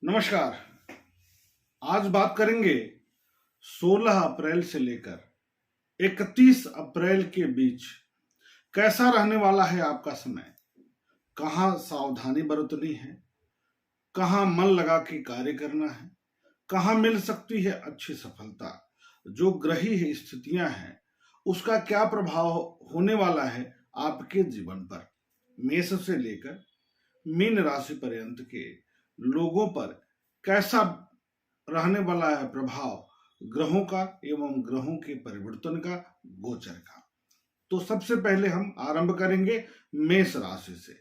नमस्कार। आज बात करेंगे 16 अप्रैल से लेकर 31 अप्रैल के बीच कैसा रहने वाला है आपका समय। कहाँ सावधानी बरतनी है, कहाँ मन लगा के कार्य करना है, कहाँ मिल सकती है अच्छी सफलता। जो ग्रही स्थितियां हैं उसका क्या प्रभाव होने वाला है आपके जीवन पर। मेष से लेकर मीन राशि पर्यंत के लोगों पर कैसा रहने वाला है प्रभाव ग्रहों का एवं ग्रहों के परिवर्तन का, गोचर का। तो सबसे पहले हम आरंभ करेंगे मेष राशि से।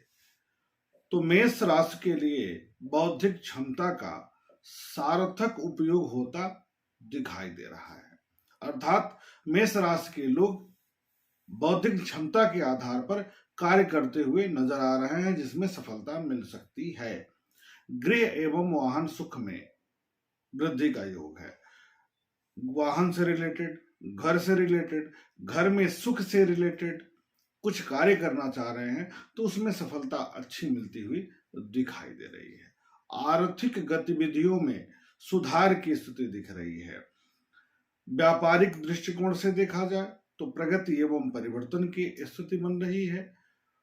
तो मेष राशि के लिए बौद्धिक क्षमता का सार्थक उपयोग होता दिखाई दे रहा है। अर्थात मेष राशि के लोग बौद्धिक क्षमता के आधार पर कार्य करते हुए नजर आ रहे हैं, जिसमें सफलता मिल सकती है। गृह एवं वाहन सुख में वृद्धि का योग है। वाहन से रिलेटेड, घर से रिलेटेड, घर में सुख से रिलेटेड कुछ कार्य करना चाह रहे हैं तो उसमें सफलता अच्छी मिलती हुई दिखाई दे रही है। आर्थिक गतिविधियों में सुधार की स्थिति दिख रही है। व्यापारिक दृष्टिकोण से देखा जाए तो प्रगति एवं परिवर्तन की स्थिति बन रही है।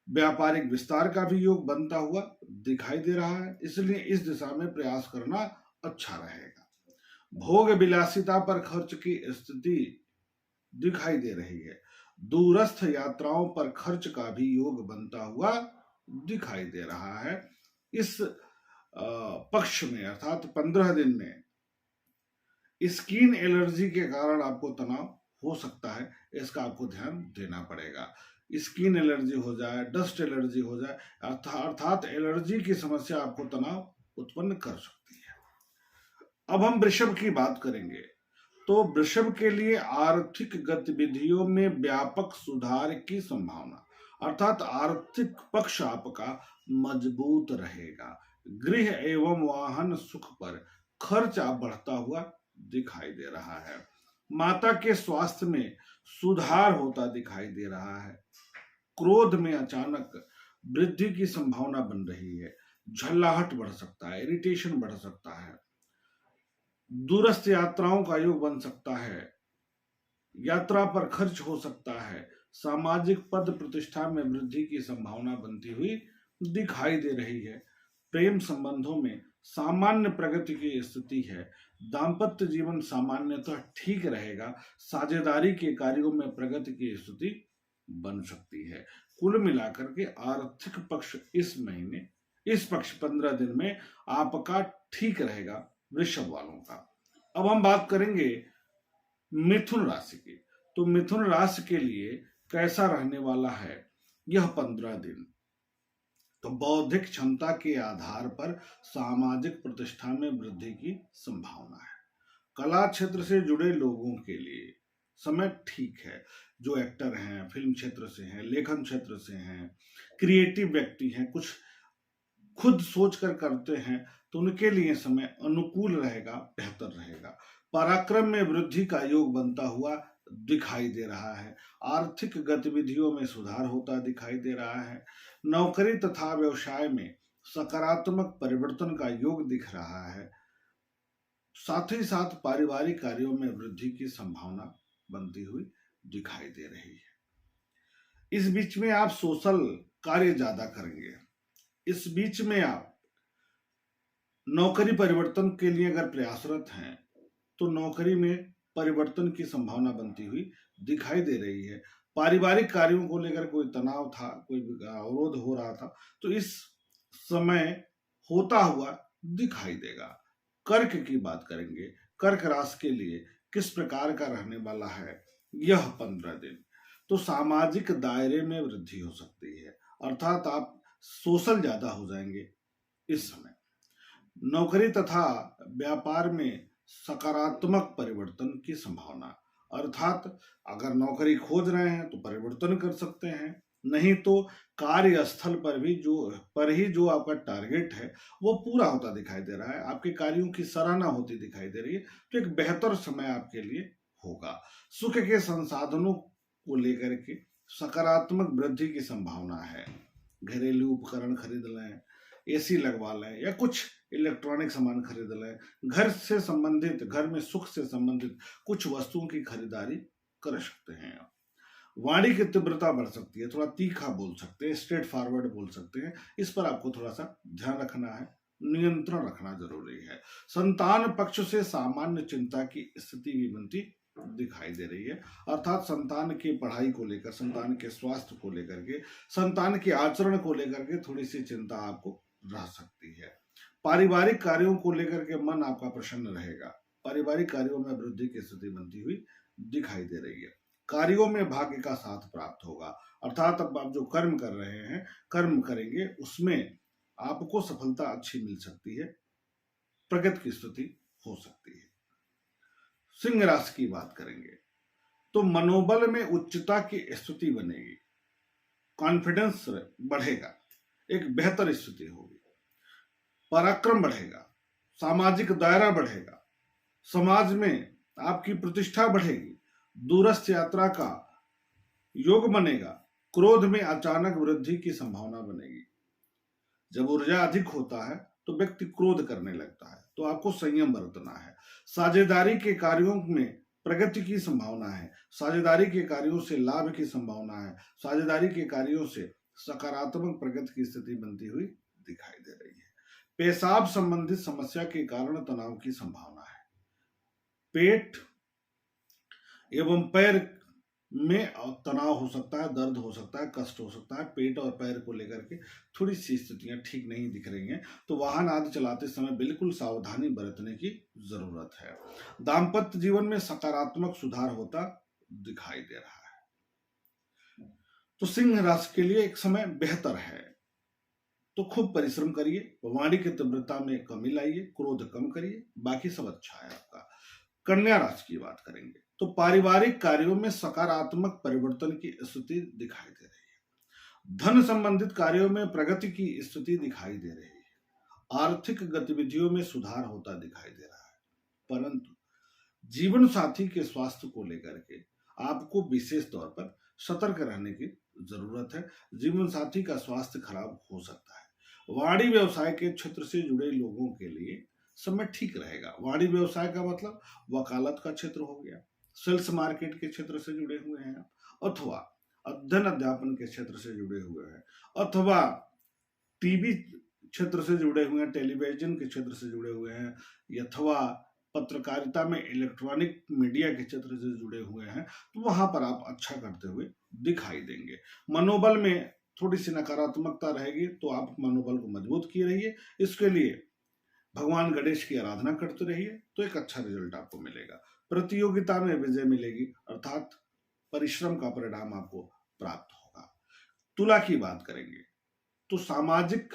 व्यापारिक विस्तार का भी योग बनता हुआ दिखाई दे रहा है, इसलिए इस दिशा में प्रयास करना अच्छा रहेगा। भोग विलासिता पर खर्च की स्थिति दिखाई दे रही है। दूरस्थ यात्राओं पर खर्च का भी योग बनता हुआ दिखाई दे रहा है। इस पक्ष में अर्थात 15 दिन में स्किन एलर्जी के कारण आपको तनाव हो सकता है, इसका आपको ध्यान देना पड़ेगा। स्किन एलर्जी हो जाए, डस्ट एलर्जी हो जाए, अर्थात एलर्जी की समस्या आपको तनाव उत्पन्न कर सकती है। अब हम वृषभ की बात करेंगे। तो वृषभ के लिए आर्थिक गतिविधियों में व्यापक सुधार की संभावना, अर्थात आर्थिक पक्ष आपका मजबूत रहेगा। गृह एवं वाहन सुख पर खर्च आप बढ़ता हुआ दिखाई दे रहा है। माता के स्वास्थ्य में सुधार होता दिखाई दे रहा है। क्रोध में अचानक वृद्धि की संभावना बन रही है। झल्लाहट बढ़ सकता है, इरिटेशन बढ़ सकता है। दूरस्थ यात्राओं का योग बन सकता है। यात्रा पर खर्च हो सकता है। सामाजिक पद प्रतिष्ठा में वृद्धि की संभावना बनती हुई दिखाई दे रही है। प्रेम संबंधों में सामान्य प्रगति की स्थिति है। दाम्पत्य जीवन सामान्यतः ठीक रहेगा। साझेदारी के कार्यों में प्रगति की स्थिति बन सकती है। कुल मिलाकर के आर्थिक पक्ष इस पक्ष 15 दिन में आपका ठीक रहेगा वृषभ वालों का। अब हम बात करेंगे मिथुन राशि की। तो मिथुन राशि के लिए कैसा रहने वाला है यह 15 दिन। तो बौद्धिक क्षमता के आधार पर सामाजिक प्रतिष्ठा में वृद्धि की संभावना है। कला क्षेत्र से जुड़े लोगों के लिए समय ठीक है। जो एक्टर हैं, फिल्म क्षेत्र से हैं, लेखन क्षेत्र से हैं, क्रिएटिव व्यक्ति हैं, कुछ खुद सोच कर करते हैं, तो उनके लिए समय अनुकूल रहेगा, बेहतर रहेगा। पराक्रम में वृद्धि का योग बनता हुआ दिखाई दे रहा है। आर्थिक गतिविधियों में सुधार होता दिखाई दे रहा है। नौकरी तथा व्यवसाय में सकारात्मक परिवर्तन का योग दिख रहा है। साथ ही साथ पारिवारिक कार्यों में वृद्धि की संभावना बनती हुई दिखाई दे रही है। इस बीच में आप सोशल कार्य ज्यादा करेंगे। इस बीच में आप नौकरी परिवर्तन के लिए अगर प्रयासरत हैं तो नौकरी में परिवर्तन की संभावना बनती हुई दिखाई दे रही है। पारिवारिक कार्यों को लेकर कोई तनाव था, कोई अवरोध हो रहा था, तो इस समय होता हुआ दिखाई देगा। कर्क की बात करेंगे। कर्क राशि के लिए किस प्रकार का रहने वाला है यह 15 दिन। तो सामाजिक दायरे में वृद्धि हो सकती है, अर्थात आप सोशल ज्यादा हो जाएंगे इस समय। नौकरी तथा व्यापार में सकारात्मक परिवर्तन की संभावना, अर्थात अगर नौकरी खोज रहे हैं तो परिवर्तन कर सकते हैं, नहीं तो कार्यस्थल पर ही जो आपका टारगेट है वो पूरा होता दिखाई दे रहा है। आपके कार्यों की सराहना होती दिखाई दे रही है, तो एक बेहतर समय आपके लिए होगा। सुख के संसाधनों को लेकर के सकारात्मक वृद्धि की संभावना है। घरेलू उपकरण खरीद लें, एसी लगवा लें, या कुछ इलेक्ट्रॉनिक सामान खरीद लें, घर से संबंधित, घर में सुख से संबंधित कुछ वस्तुओं की खरीदारी कर सकते हैं आप। वाणी की तीव्रता बढ़ सकती है, थोड़ा तीखा बोल सकते हैं, स्ट्रेट फॉरवर्ड बोल सकते हैं, इस पर आपको थोड़ा सा ध्यान रखना है, नियंत्रण रखना जरूरी है। संतान पक्ष से सामान्य चिंता की स्थिति भी बनती दिखाई दे रही है, अर्थात संतान की पढ़ाई को लेकर, संतान के स्वास्थ्य को लेकर के, संतान के आचरण को लेकर के थोड़ी सी चिंता आपको रह सकती है। पारिवारिक कार्यों को लेकर के मन आपका प्रसन्न रहेगा, पारिवारिक कार्यों में वृद्धि की स्थिति बनती हुई दिखाई दे रही है। कार्यों में भाग्य का साथ प्राप्त होगा, अर्थात अब आप जो कर्म कर रहे हैं, कर्म करेंगे, उसमें आपको सफलता अच्छी मिल सकती है, प्रगति की स्थिति हो सकती है। सिंह राशि की बात करेंगे तो मनोबल में उच्चता की स्थिति बनेगी, कॉन्फिडेंस बढ़ेगा, एक बेहतर स्थिति होगी, पराक्रम बढ़ेगा, सामाजिक दायरा बढ़ेगा, समाज में आपकी प्रतिष्ठा बढ़ेगी, दूरस्थ यात्रा का योग बनेगा, क्रोध में अचानक वृद्धि की संभावना बनेगी। जब ऊर्जा अधिक होता है तो व्यक्ति क्रोध करने लगता है, तो आपको संयम बरतना है। साझेदारी के कार्यों में प्रगति की संभावना है, साझेदारी के कार्यों से लाभ की संभावना है, साझेदारी के कार्यों से सकारात्मक प्रगति की स्थिति बनती हुई दिखाई दे रही है। पेशाब संबंधित समस्या के कारण तनाव की संभावना है, पेट एवं पैर में तनाव हो सकता है, दर्द हो सकता है, कष्ट हो सकता है, पेट और पैर को लेकर के थोड़ी सी स्थितियां ठीक नहीं दिख रही हैं, तो वाहन आदि चलाते समय बिल्कुल सावधानी बरतने की जरूरत है। दाम्पत्य जीवन में सकारात्मक सुधार होता दिखाई दे रहा है। तो सिंह राशि के लिए एक समय बेहतर है, तो खूब परिश्रम करिए, वाणी की तीव्रता में कमी लाइए, क्रोध कम करिए, बाकी सब अच्छा है आपका। कन्या राशि की बात करेंगे तो पारिवारिक कार्यों में सकारात्मक परिवर्तन की स्थिति दिखाई दे रही है, धन संबंधित कार्यों में प्रगति की स्थिति दिखाई दे रही है, आर्थिक गतिविधियों में सुधार होता दिखाई दे रहा है, परंतु जीवन साथी के स्वास्थ्य को लेकर के आपको विशेष तौर पर सतर्क रहने की जरूरत है। जीवन साथी का स्वास्थ्य खराब हो सकता है। वाणी व्यवसाय के क्षेत्र से जुड़े लोगों के लिए समय ठीक रहेगा। वाणी व्यवसाय का मतलब वकालत का क्षेत्र हो गया, सेल्स मार्केट के क्षेत्र से जुड़े हुए हैं, अथवा अध्ययन अध्यापन के क्षेत्र से जुड़े हुए हैं, अथवा टीवी क्षेत्र से जुड़े हुए हैं, टेलीविजन के क्षेत्र से जुड़े हुए हैं, अथवा पत्रकारिता में इलेक्ट्रॉनिक मीडिया के क्षेत्र से जुड़े हुए हैं, तो वहां पर आप अच्छा करते हुए दिखाई देंगे। मनोबल में थोड़ी सी नकारात्मकता रहेगी, तो आप मनोबल को मजबूत किए रहिए। इसके लिए भगवान गणेश की आराधना करते रहिए, तो एक अच्छा रिजल्ट आपको मिलेगा। प्रतियोगिता में विजय मिलेगी, अर्थात परिश्रम का परिणाम आपको प्राप्त होगा। तुला की बात करेंगे तो सामाजिक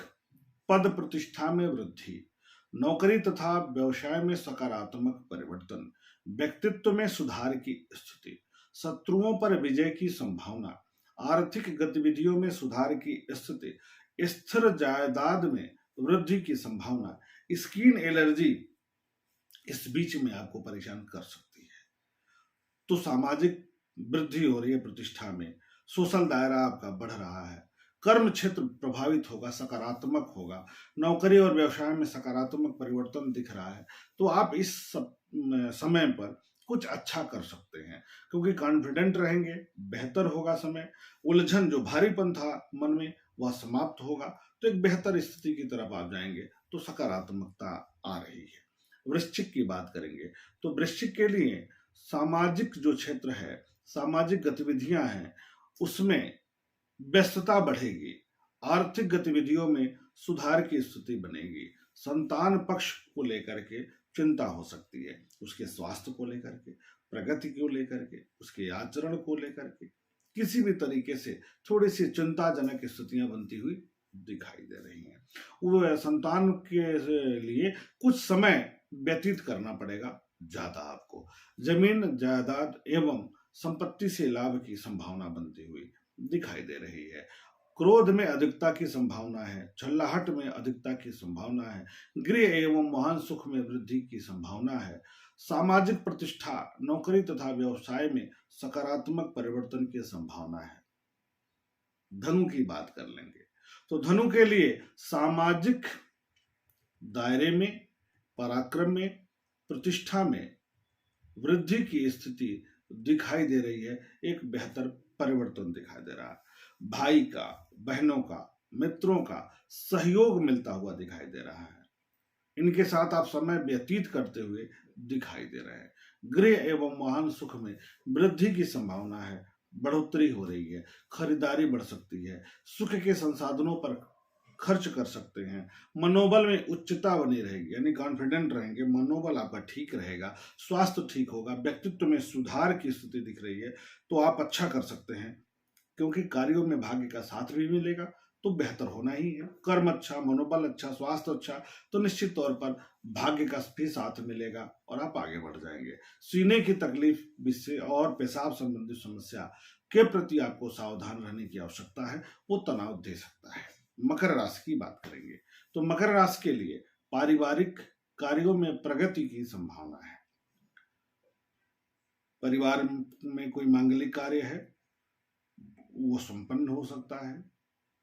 पद प्रतिष्ठा में वृद्धि, नौकरी तथा व्यवसाय में सकारात्मक परिवर्तन, व्यक्तित्व में सुधार की स्थिति, शत्रुओं पर विजय की संभावना, आर्थिक गतिविधियों में सुधार की स्थिति, स्थिर जायदाद में वृद्धि की संभावना, स्किन एलर्जी इस बीच में आपको परेशान कर सकती है। तो सामाजिक वृद्धि हो रही है, प्रतिष्ठा में, सोशल दायरा आपका बढ़ रहा है, कर्म क्षेत्र प्रभावित होगा, सकारात्मक होगा, नौकरी और व्यवसाय में सकारात्मक परिवर्तन दिख रहा है। तो आप इस समय पर कुछ अच्छा कर सकते हैं, क्योंकि कॉन्फिडेंट रहेंगे, बेहतर होगा समय, उलझन जो भारीपन था मन में वह समाप्त होगा, तो एक बेहतर स्थिति की तरफ आप जाएंगे, तो सकारात्मकता आ रही है। वृश्चिक की बात करेंगे तो वृश्चिक के लिए सामाजिक जो क्षेत्र है, सामाजिक गतिविधियां हैं, उसमें व्यस्तता बढ़ेगी, आर्थिक गतिविधियों में सुधार की स्थिति बनेगी, संतान पक्ष को लेकर के चिंता हो सकती है, उसके स्वास्थ्य को लेकर के, प्रगति को लेकर के, उसके आचरण को लेकर के, किसी भी तरीके से थोड़ी सी चिंताजनक स्थितियां बनती हुई दिखाई दे रही हैं। वो संतान के लिए कुछ समय व्यतीत करना पड़ेगा ज्यादा आपको। जमीन जायदाद एवं संपत्ति से लाभ की संभावना बनती हुई दिखाई दे रही है। क्रोध में अधिकता की संभावना है, छल्लाहट में अधिकता की संभावना है, गृह एवं महान सुख में वृद्धि की संभावना है, सामाजिक प्रतिष्ठा, नौकरी तथा व्यवसाय में सकारात्मक परिवर्तन की संभावना है। धनु की बात कर लेंगे तो धनु के लिए सामाजिक दायरे में, पराक्रम में, प्रतिष्ठा में वृद्धि की स्थिति दिखाई दे रही है। एक बेहतर परिवर्तन दिखाई दे रहा है। भाई का, बहनों का, मित्रों का सहयोग मिलता हुआ दिखाई दे रहा है। इनके साथ आप समय व्यतीत करते हुए दिखाई दे रहे हैं। गृह एवं वाहन सुख में वृद्धि की संभावना है, बढ़ोतरी हो रही है, खरीदारी बढ़ सकती है, सुख के संसाधनों पर खर्च कर सकते हैं, मनोबल में उच्चता बनी रहेगी, यानी कॉन्फिडेंट रहेंगे, मनोबल आपका ठीक रहेगा, स्वास्थ्य ठीक होगा, व्यक्तित्व में सुधार की स्थिति दिख रही है, तो आप अच्छा कर सकते हैं, क्योंकि कार्यों में भाग्य का साथ भी मिलेगा, तो बेहतर होना ही है। कर्म अच्छा, मनोबल अच्छा, स्वास्थ्य अच्छा, तो निश्चित तौर पर भाग्य का भी साथ मिलेगा और आप आगे बढ़ जाएंगे। सीने की तकलीफ, विषय और पेशाब संबंधी समस्या के प्रति आपको सावधान रहने की आवश्यकता है, वो तनाव दे सकता है। मकर राशि की बात करेंगे तो मकर राशि के लिए पारिवारिक कार्यों में प्रगति की संभावना है। परिवार में कोई मांगलिक कार्य है, वो संपन्न हो सकता है।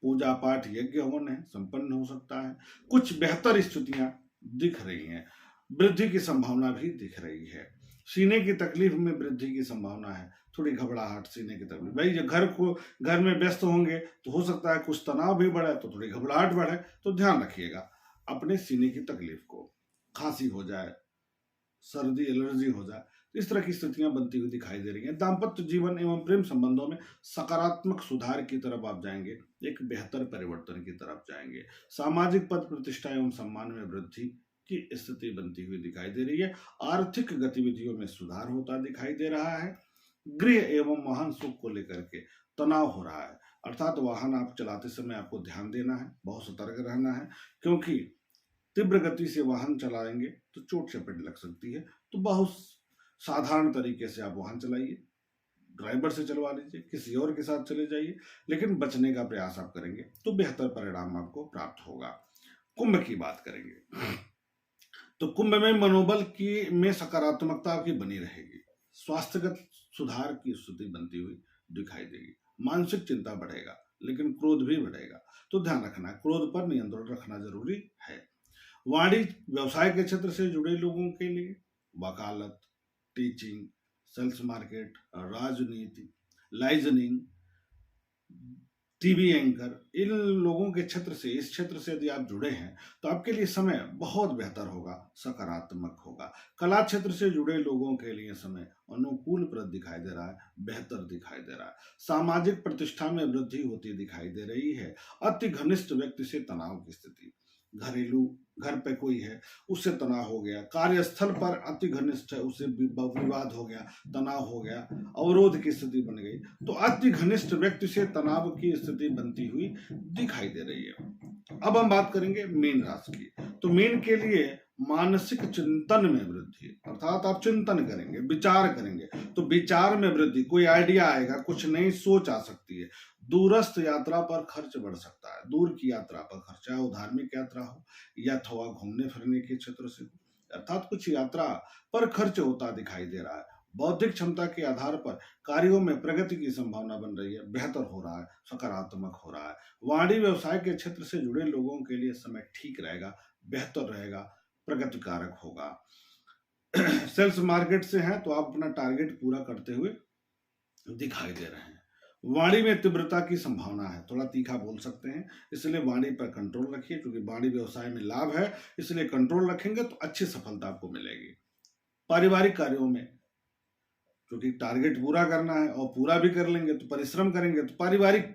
पूजा पाठ, यज्ञ हवन है, संपन्न हो सकता है। कुछ बेहतर स्थितियां दिख रही हैं, वृद्धि की संभावना भी दिख रही है। सीने की तकलीफ में वृद्धि की संभावना है, थोड़ी घबराहट, सीने की तकलीफ। भाई जब घर में व्यस्त होंगे तो हो सकता है कुछ तनाव भी बढ़े, तो थोड़ी घबराहट बढ़े, तो ध्यान रखिएगा अपने सीने की तकलीफ को। खांसी हो जाए, सर्दी, एलर्जी हो जाए, इस तरह की स्थितियां बनती हुई दिखाई दे रही हैं। दाम्पत्य जीवन एवं प्रेम संबंधों में सकारात्मक सुधार की तरफ आप जाएंगे, एक बेहतर परिवर्तन की तरफ जाएंगे। सामाजिक पद प्रतिष्ठा एवं सम्मान में वृद्धि की स्थिति बनती हुई दिखाई दे रही है। आर्थिक गतिविधियों में सुधार होता दिखाई दे रहा है। गृह एवं वाहन सुख को लेकर के तनाव हो रहा है, अर्थात वाहन आप चलाते समय आपको ध्यान देना है, बहुत सतर्क रहना है, क्योंकि तीव्र गति से वाहन चलाएंगे तो चोट चपेट लग सकती है। तो बहुत साधारण तरीके से आप वाहन चलाइए, ड्राइवर से चलवा लीजिए, किसी और के साथ चले जाइए, लेकिन बचने का प्रयास आप करेंगे तो बेहतर परिणाम आपको प्राप्त होगा। कुंभ की बात करेंगे तो कुंभ में मनोबल की में सकारात्मकता आपकी बनी रहेगी। स्वास्थ्यगत सुधार की स्थिति बनती हुई दिखाई देगी। मानसिक चिंता बढ़ेगा, लेकिन क्रोध भी बढ़ेगा, तो ध्यान रखना है, क्रोध पर नियंत्रण रखना जरूरी है। वाणिज्य व्यवसाय के क्षेत्र से जुड़े लोगों के लिए वकालत, टीचिंग, सेल्स मार्केट, राजनीति, लाइजनिंग, टीवी एंकर, इन लोगों के क्षेत्र से, इस क्षेत्र से यदि आप जुड़े हैं तो आपके लिए समय बहुत बेहतर होगा, सकारात्मक होगा। कला क्षेत्र से जुड़े लोगों के लिए समय अनुकूलप्रद दिखाई दे रहा है, बेहतर दिखाई दे रहा है। सामाजिक प्रतिष्ठा में वृद्धि होती दिखाई दे रही है। अति घनिष्ठ व्यक्ति से तनाव की स्थिति, घरेलू घर पे कोई है उससे तनाव हो गया, कार्यस्थल पर अति घनिष्ठ है उससे विवाद हो गया, तनाव हो गया, अवरोध की स्थिति बन गई, तो अति घनिष्ठ व्यक्ति से तनाव की स्थिति बनती हुई दिखाई दे रही है। अब हम बात करेंगे मीन राशि की। तो मीन के लिए मानसिक चिंतन में वृद्धि, अर्थात आप चिंतन करेंगे, विचार करेंगे, तो विचार में वृद्धि, कोई आइडिया आएगा, कुछ नई सोच आ सकती है। दूरस्थ यात्रा पर खर्च बढ़ सकता है, दूर की यात्रा पर खर्च, चाहे वो धार्मिक यात्रा हो या अथवा घूमने फिरने के क्षेत्र से हो, अर्थात कुछ यात्रा पर खर्च होता दिखाई दे रहा है। बौद्धिक क्षमता के आधार पर कार्यों में प्रगति की संभावना बन रही है, बेहतर हो रहा है, सकारात्मक हो रहा है। वाणिज्य व्यवसाय के क्षेत्र से जुड़े लोगों के लिए समय ठीक रहेगा, बेहतर रहेगा, प्रगतिकारक होगा। सेल्स मार्केट से हैं तो आप अपना टारगेट पूरा करते हुए दिखाई दे रहे हैं। वाणी में तीव्रता की संभावना है, थोड़ा तीखा बोल सकते हैं, इसलिए वाणी पर कंट्रोल रखिए, क्योंकि वाणी व्यवसाय में लाभ है, इसलिए कंट्रोल रखेंगे तो अच्छी सफलता आपको मिलेगी। पारिवारिक कार्यों में, क्योंकि टारगेट पूरा करना है और पूरा भी कर लेंगे तो परिश्रम करेंगे, तो पारिवारिक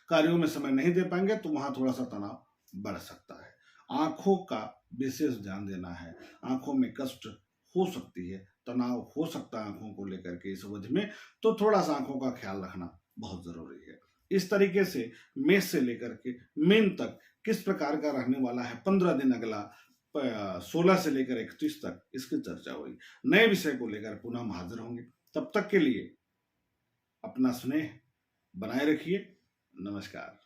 कार्यों में समय नहीं दे पाएंगे तो वहां थोड़ा सा तनाव बढ़ सकता है। आंखों का विशेष ध्यान देना है, आंखों में कष्ट हो सकती है, तनाव हो सकता है आंखों को लेकर के इस अवधि में, तो थोड़ा सा आंखों का ख्याल रखना बहुत जरूरी है। इस तरीके से मेष से लेकर के मीन तक किस प्रकार का रहने वाला है 15 दिन, अगला 16 से लेकर 31 तक इसकी चर्चा हुई। नए विषय को लेकर पुनः हम हाजिर होंगे, तब तक के लिए अपना स्नेह बनाए रखिए। नमस्कार।